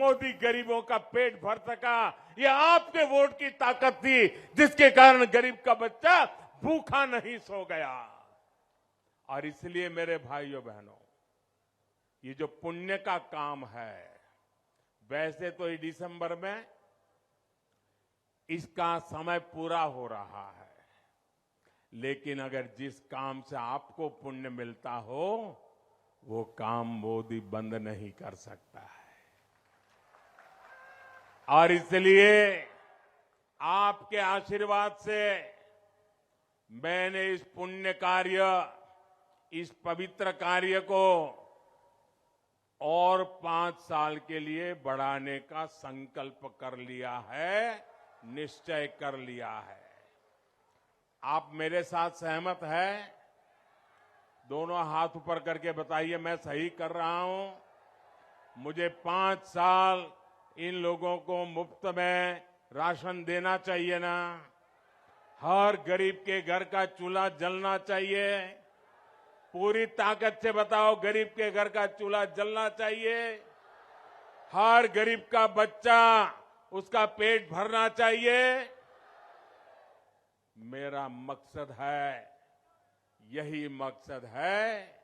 मोदी गरीबों का पेट भर सका, ये आपके वोट की ताकत थी, जिसके कारण गरीब का बच्चा भूखा नहीं सो गया। और इसलिए मेरे भाइयों बहनों, ये जो पुण्य का काम है, वैसे तो ये दिसंबर में इसका समय पूरा हो रहा है, लेकिन अगर जिस काम से आपको पुण्य मिलता हो, वो काम मोदी बंद नहीं कर सकता है। और इसलिए आपके आशीर्वाद से मैंने इस पुण्य कार्य, इस पवित्र कार्य को और 5 साल के लिए बढ़ाने का संकल्प कर लिया है, निश्चय कर लिया है। आप मेरे साथ सहमत हैं? दोनों हाथ ऊपर करके बताइए, मैं सही कर रहा हूं। मुझे 5 साल इन लोगों को मुफ्त में राशन देना चाहिए ना? हर गरीब के घर का चूल्हा जलना चाहिए। पूरी ताकत से बताओ, गरीब के घर का चूल्हा जलना चाहिए। हर गरीब का बच्चा, उसका पेट भरना चाहिए। मेरा मकसद है, यही मकसद है,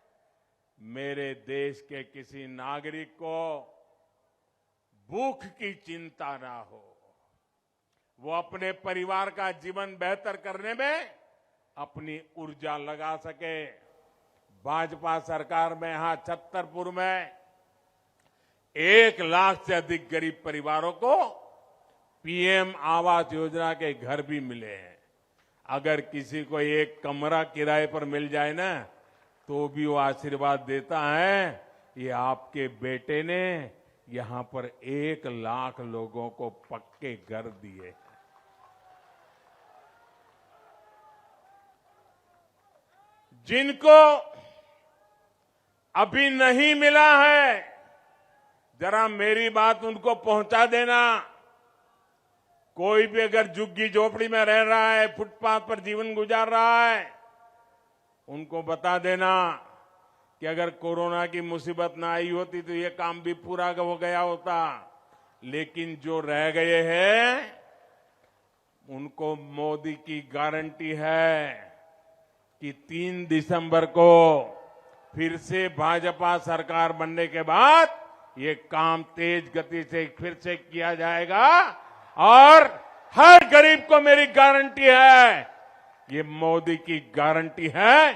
मेरे देश के किसी नागरिक को भूख की चिंता ना हो, वो अपने परिवार का जीवन बेहतर करने में अपनी ऊर्जा लगा सके। भाजपा सरकार में यहां छतरपुर में 1 लाख से अधिक गरीब परिवारों को पीएम आवास योजना के घर भी मिले हैं। अगर किसी को एक कमरा किराए पर मिल जाए ना, तो भी वो आशीर्वाद देता है, ये आपके बेटे ने यहां पर 1 लाख लोगों को पक्के घर दिए। जिनको अभी नहीं मिला है, जरा मेरी बात उनको पहुंचा देना। कोई भी अगर झुग्गी झोपड़ी में रह रहा है, फुटपाथ पर जीवन गुजार रहा है, उनको बता देना कि अगर कोरोना की मुसीबत ना आई होती तो ये काम भी पूरा हो गया होता। लेकिन जो रह गए हैं, उनको मोदी की गारंटी है कि 3 दिसंबर को फिर से भाजपा सरकार बनने के बाद ये काम तेज गति से फिर से किया जाएगा। और हर गरीब को मेरी गारंटी है, ये मोदी की गारंटी है,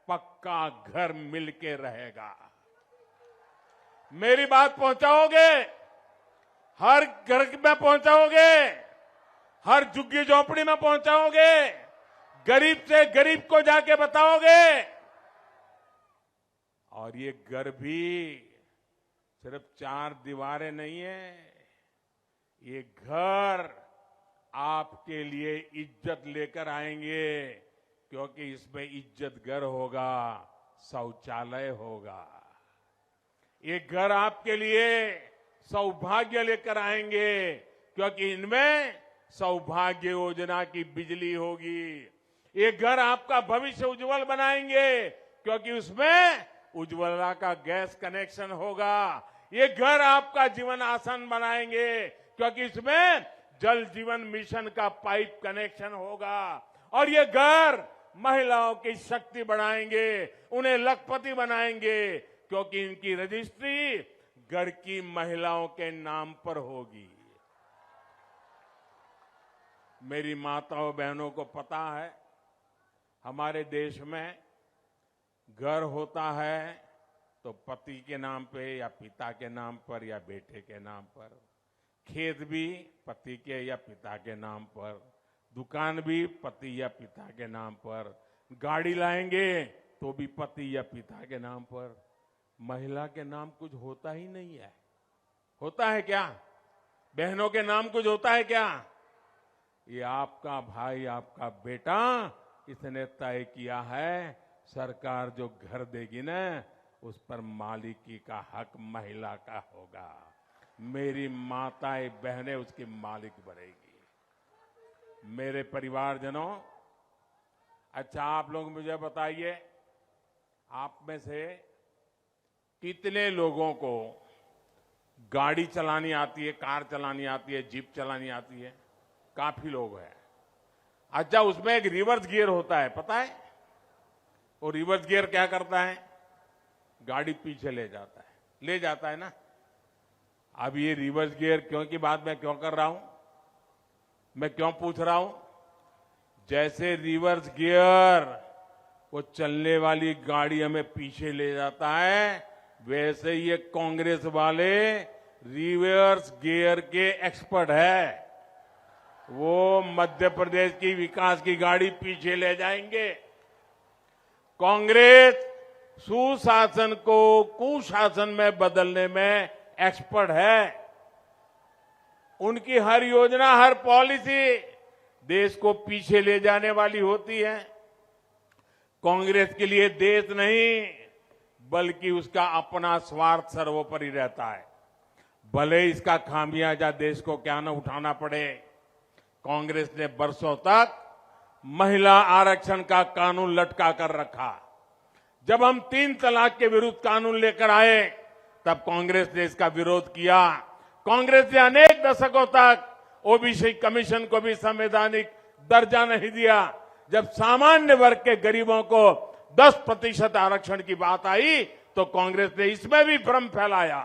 पक्का घर मिलके रहेगा। मेरी बात पहुंचाओगे? हर घर में पहुंचाओगे? हर झुग्गी झोपड़ी में पहुंचाओगे? गरीब से गरीब को जाके बताओगे? और ये घर भी सिर्फ 4 दीवारें नहीं है, ये घर आपके लिए इज्जत लेकर आएंगे, क्योंकि इसमें इज्जत घर होगा, शौचालय होगा। ये घर आपके लिए सौभाग्य लेकर आएंगे, क्योंकि इनमें सौभाग्य योजना की बिजली होगी। ये घर आपका भविष्य उज्जवल बनाएंगे, क्योंकि उसमें उज्ज्वला का गैस कनेक्शन होगा। ये घर आपका जीवन आसान बनाएंगे, क्योंकि इसमें जल जीवन मिशन का पाइप कनेक्शन होगा। और ये घर महिलाओं की शक्ति बढ़ाएंगे, उन्हें लखपति बनाएंगे, क्योंकि इनकी रजिस्ट्री घर की महिलाओं के नाम पर होगी। मेरी माताओं बहनों को पता है, हमारे देश में घर होता है तो पति के नाम पे या पिता के नाम पर या बेटे के नाम पर, खेत भी पति के या पिता के नाम पर, दुकान भी पति या पिता के नाम पर, गाड़ी लाएंगे तो भी पति या पिता के नाम पर। महिला के नाम कुछ होता ही नहीं है। होता है क्या? बहनों के नाम कुछ होता है क्या? ये आपका भाई, आपका बेटा, इसने तय किया है, सरकार जो घर देगी ना, उस पर मालिकी का हक महिला का होगा। मेरी माताएं बहनें उसकी मालिक बनेगी। मेरे परिवारजनों, अच्छा आप लोग मुझे बताइए, आप में से कितने लोगों को गाड़ी चलानी आती है, कार चलानी आती है, जीप चलानी आती है, काफी लोग हैं। अच्छा, उसमें एक रिवर्स गियर होता है, पता है? वो रिवर्स गियर क्या करता है? गाड़ी पीछे ले जाता है ना। अब ये रिवर्स गियर क्यों की बात मैं क्यों कर रहा हूं, मैं क्यों पूछ रहा हूं? जैसे रिवर्स गियर वो चलने वाली गाड़ी हमें पीछे ले जाता है, वैसे ये कांग्रेस वाले रिवर्स गियर के एक्सपर्ट है। वो मध्य प्रदेश की विकास की गाड़ी पीछे ले जाएंगे। कांग्रेस सुशासन को कुशासन में बदलने में एक्सपर्ट है। उनकी हर योजना, हर पॉलिसी देश को पीछे ले जाने वाली होती है। कांग्रेस के लिए देश नहीं, बल्कि उसका अपना स्वार्थ सर्वोपरि रहता है। भले इसका खामियाजा देश को क्या न उठाना पड़े। कांग्रेस ने बरसों तक महिला आरक्षण का कानून लटका कर रखा। जब हम 3 तलाक के विरुद्ध कानून लेकर आए, तब कांग्रेस ने इसका विरोध किया। कांग्रेस ने अनेक दशकों तक ओबीसी कमीशन को भी संवैधानिक दर्जा नहीं दिया। जब सामान्य वर्ग के गरीबों को 10% आरक्षण की बात आई, तो कांग्रेस ने इसमें भी भ्रम फैलाया।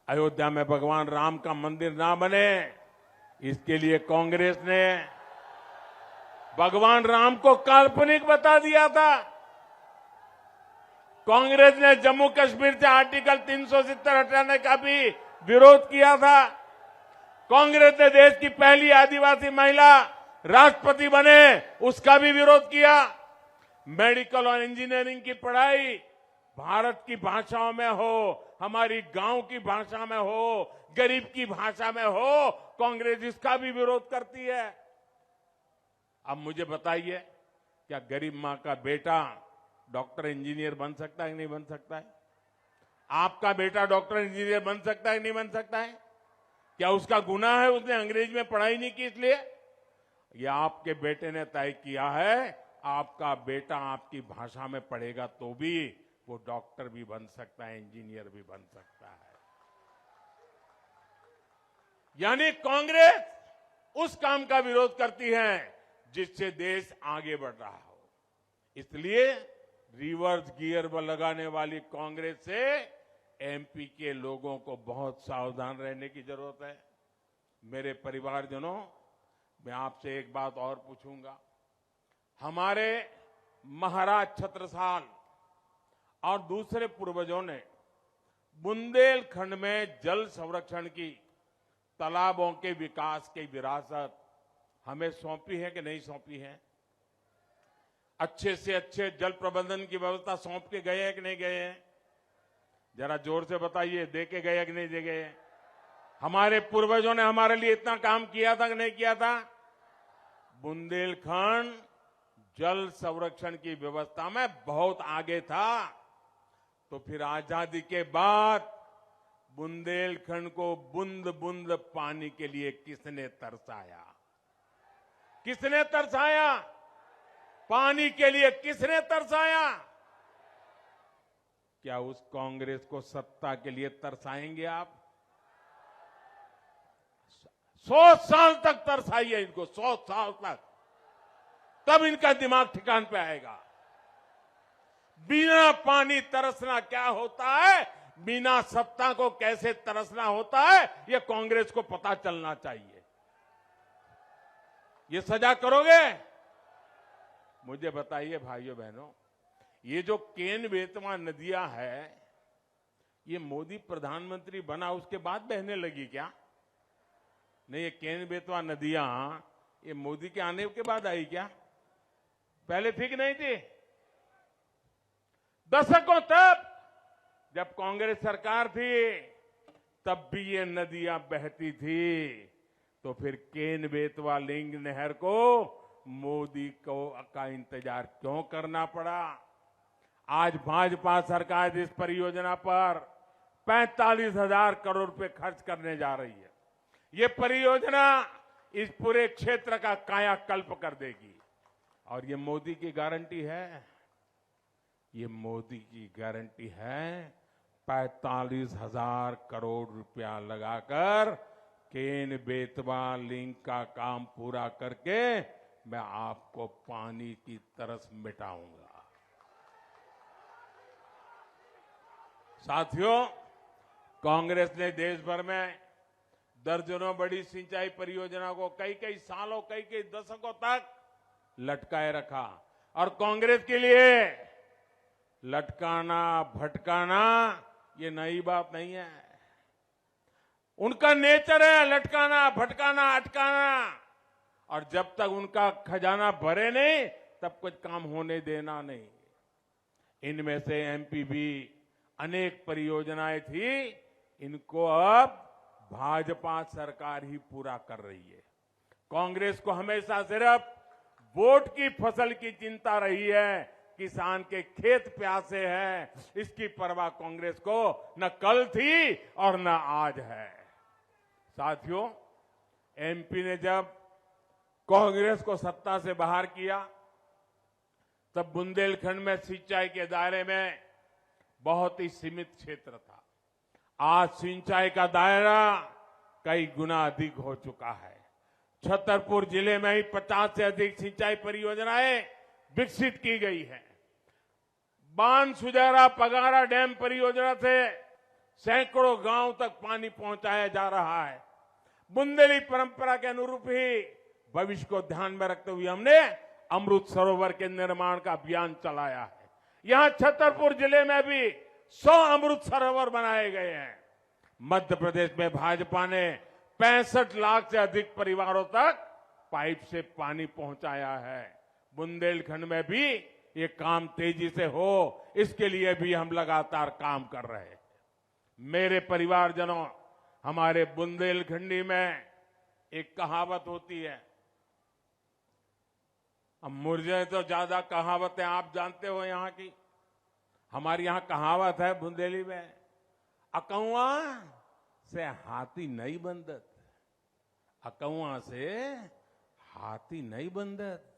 अयोध्या में भगवान राम का मंदिर ना बने, इसके लिए कांग्रेस ने भगवान राम को काल्पनिक बता दिया था। कांग्रेस ने जम्मू कश्मीर से आर्टिकल 370 हटाने का भी विरोध किया था। कांग्रेस ने देश की पहली आदिवासी महिला राष्ट्रपति बने, उसका भी विरोध किया। मेडिकल और इंजीनियरिंग की पढ़ाई भारत की भाषाओं में हो, हमारी गांव की भाषा में हो, गरीब की भाषा में हो, कांग्रेस इसका भी विरोध करती है। अब मुझे बताइए, क्या गरीब मां का बेटा डॉक्टर इंजीनियर बन सकता है कि नहीं बन सकता है? आपका बेटा डॉक्टर इंजीनियर बन सकता है कि नहीं बन सकता है? क्या उसका गुनाह है उसने अंग्रेजी में पढ़ाई नहीं की इसलिए? यह आपके बेटे ने तय किया है। आपका बेटा आपकी भाषा में पढ़ेगा तो भी वो डॉक्टर भी बन सकता है, इंजीनियर भी बन सकता है। यानी कांग्रेस उस काम का विरोध करती है जिससे देश आगे बढ़ रहा हो। इसलिए रिवर्स गियर पर लगाने वाली कांग्रेस से एमपी के लोगों को बहुत सावधान रहने की जरूरत है। मेरे परिवारजनों, मैं आपसे एक बात और पूछूंगा। हमारे महाराज छत्रसाल और दूसरे पूर्वजों ने बुंदेलखंड में जल संरक्षण की, तालाबों के विकास की विरासत हमें सौंपी है कि नहीं सौंपी है? अच्छे से अच्छे जल प्रबंधन की व्यवस्था सौंप के गए हैं कि नहीं गए हैं? जरा जोर से बताइए, दे के गए कि नहीं दे गए? हमारे पूर्वजों ने हमारे लिए इतना काम किया था कि नहीं किया था? बुंदेलखंड जल संरक्षण की व्यवस्था में बहुत आगे था। तो फिर आजादी के बाद बुंदेलखंड को बूंद बूंद पानी के लिए किसने तरसाया? किसने तरसाया? पानी के लिए किसने तरसाया? क्या उस कांग्रेस को सत्ता के लिए तरसाएंगे आप? 100 साल तक तरसाइए इनको, 100 साल तक, तब इनका दिमाग ठिकान पे आएगा। बिना पानी तरसना क्या होता है, बिना सत्ता को कैसे तरसना होता है, यह कांग्रेस को पता चलना चाहिए। ये सजा करोगे? मुझे बताइए भाइयों बहनों, ये जो केन बेतवा नदियां है, ये मोदी प्रधानमंत्री बना उसके बाद बहने लगी क्या? नहीं, ये केन बेतवा नदियां ये मोदी के आने के बाद आई क्या? पहले थी कि नहीं थी? दशकों तक जब कांग्रेस सरकार थी, तब भी ये नदियां बहती थी। तो फिर केन बेतवा लिंक नहर को मोदी को का इंतजार क्यों करना पड़ा? आज भाजपा सरकार इस परियोजना पर 45,000 करोड़ रुपए खर्च करने जा रही है। ये परियोजना इस पूरे क्षेत्र का कायाकल्प कर देगी। और ये मोदी की गारंटी है, ये मोदी की गारंटी है। 45,000 करोड़ रुपया लगाकर केन बेतवा लिंक का काम पूरा करके मैं आपको पानी की तरस मिटाऊंगा। साथियों, कांग्रेस ने देश भर में दर्जनों बड़ी सिंचाई परियोजना को कई कई सालों, कई कई दशकों तक लटकाए रखा और कांग्रेस के लिए लटकाना भटकाना ये नई बात नहीं है। उनका नेचर है लटकाना, भटकाना, अटकाना, और जब तक उनका खजाना भरे नहीं तब कुछ काम होने देना नहीं। इनमें से एमपी भी अनेक परियोजनाएं थी, इनको अब भाजपा सरकार ही पूरा कर रही है। कांग्रेस को हमेशा सिर्फ वोट की फसल की चिंता रही है, किसान के खेत प्यासे हैं, इसकी परवाह कांग्रेस को न कल थी और न आज है। साथियों, एमपी ने जब कांग्रेस को सत्ता से बाहर किया तब बुंदेलखंड में सिंचाई के दायरे में बहुत ही सीमित क्षेत्र था। आज सिंचाई का दायरा कई गुना अधिक हो चुका है। छतरपुर जिले में ही 50 से अधिक सिंचाई परियोजनाएं विकसित की गई है। बांध सुजारा पगारा डैम परियोजना से सैकड़ों गांव तक पानी पहुंचाया जा रहा है। बुंदेली परंपरा के अनुरूप ही भविष्य को ध्यान में रखते हुए हमने अमृत सरोवर के निर्माण का अभियान चलाया है। यहां छतरपुर जिले में भी 100 अमृत सरोवर बनाए गए हैं। मध्य प्रदेश में भाजपा ने 65 लाख से अधिक परिवारों तक पाइप से पानी पहुंचाया है। बुंदेलखंड में भी ये काम तेजी से हो, इसके लिए भी हम लगातार काम कर रहे हैं। मेरे परिवारजनों, हमारे बुंदेलखंडी में एक कहावत होती है, अब मुझे तो ज्यादा कहावतें आप जानते हो यहाँ की। हमारी यहाँ कहावत है बुंदेली में, अकौआ से हाथी नहीं बंदत, अकौआ से हाथी नहीं बंदत,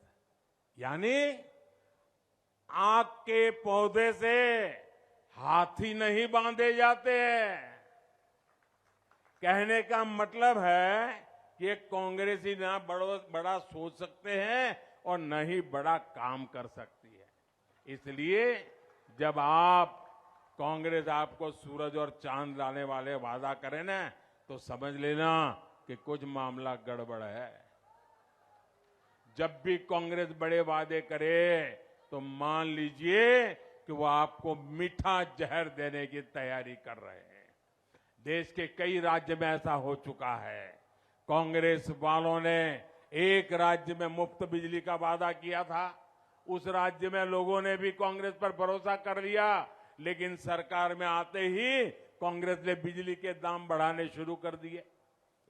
यानी आग के पौधे से हाथी नहीं बांधे जाते हैं। कहने का मतलब है कि कांग्रेसी ना बड़ा सोच सकते हैं और न ही बड़ा काम कर सकती है। इसलिए जब कांग्रेस आपको सूरज और चांद लाने वाले वादा करे ना, तो समझ लेना कि कुछ मामला गड़बड़ है। जब भी कांग्रेस बड़े वादे करे तो मान लीजिए कि वो आपको मीठा जहर देने की तैयारी कर रहे हैं। देश के कई राज्य में ऐसा हो चुका है। कांग्रेस वालों ने एक राज्य में मुफ्त बिजली का वादा किया था, उस राज्य में लोगों ने भी कांग्रेस पर भरोसा कर लिया, लेकिन सरकार में आते ही कांग्रेस ने बिजली के दाम बढ़ाने शुरू कर दिए।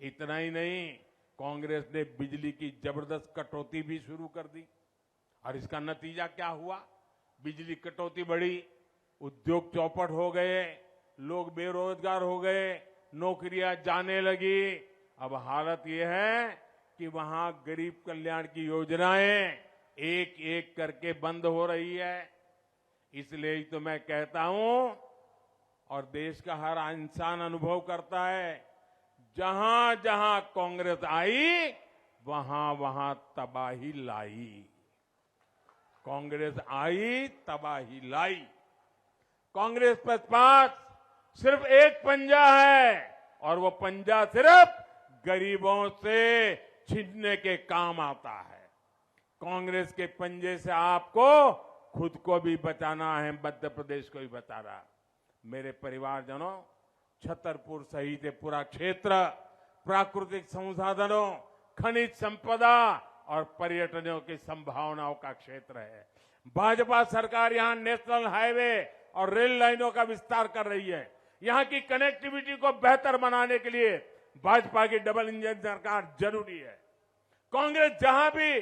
इतना ही नहीं, कांग्रेस ने बिजली की जबरदस्त कटौती भी शुरू कर दी और इसका नतीजा क्या हुआ? बिजली कटौती बढ़ी, उद्योग चौपट हो गए, लोग बेरोजगार हो गए, नौकरियां जाने लगी। अब हालत यह है कि वहां गरीब कल्याण की योजनाएं एक एक करके बंद हो रही है। इसलिए तो मैं कहता हूं, और देश का हर इंसान अनुभव करता है, जहां जहां कांग्रेस आई वहां वहां तबाही लाई। कांग्रेस आई, तबाही लाई। कांग्रेस के पास सिर्फ एक पंजा है और वो पंजा सिर्फ गरीबों से छीनने के काम आता है। कांग्रेस के पंजे से आपको खुद को भी बचाना है, मध्य प्रदेश को भी बचाना। मेरे परिवारजनों, छतरपुर सहित पूरा क्षेत्र प्राकृतिक संसाधनों, खनिज संपदा और पर्यटनों की संभावनाओं का क्षेत्र है। भाजपा सरकार यहां नेशनल हाईवे और रेल लाइनों का विस्तार कर रही है। यहां की कनेक्टिविटी को बेहतर बनाने के लिए भाजपा की डबल इंजन सरकार जरूरी है। कांग्रेस जहां भी,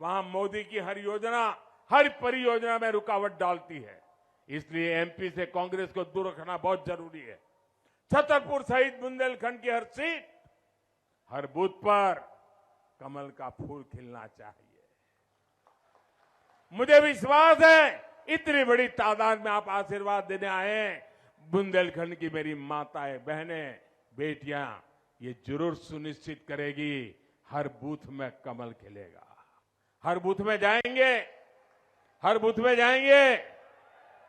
वहां मोदी की हर योजना, हर परियोजना में रुकावट डालती है। इसलिए एमपी से कांग्रेस को दूर रखना बहुत जरूरी है। छतरपुर सहित बुंदेलखंड की हर सीट, हर बूथ पर कमल का फूल खिलना चाहिए। मुझे विश्वास है इतनी बड़ी तादाद में आप आशीर्वाद देने आए हैं। बुंदेलखंड की मेरी माताएं, बहनें, बेटियां ये जरूर सुनिश्चित करेगी हर बूथ में कमल खिलेगा। हर बूथ में जाएंगे, हर बूथ में जाएंगे।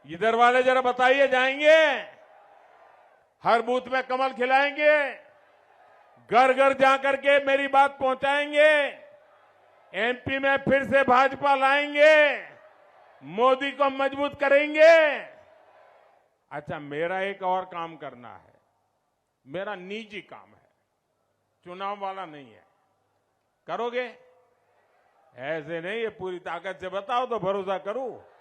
इधर वाले जरा बताइए, जाएंगे? हर बूथ में कमल खिलाएंगे, घर घर जाकर के मेरी बात पहुंचाएंगे। एमपी में फिर से भाजपा लाएंगे, मोदी को मजबूत करेंगे। अच्छा, मेरा एक और काम करना है, मेरा निजी काम है, चुनाव वाला नहीं है। करोगे? ऐसे नहीं, ये पूरी ताकत से बताओ तो भरोसा करूं।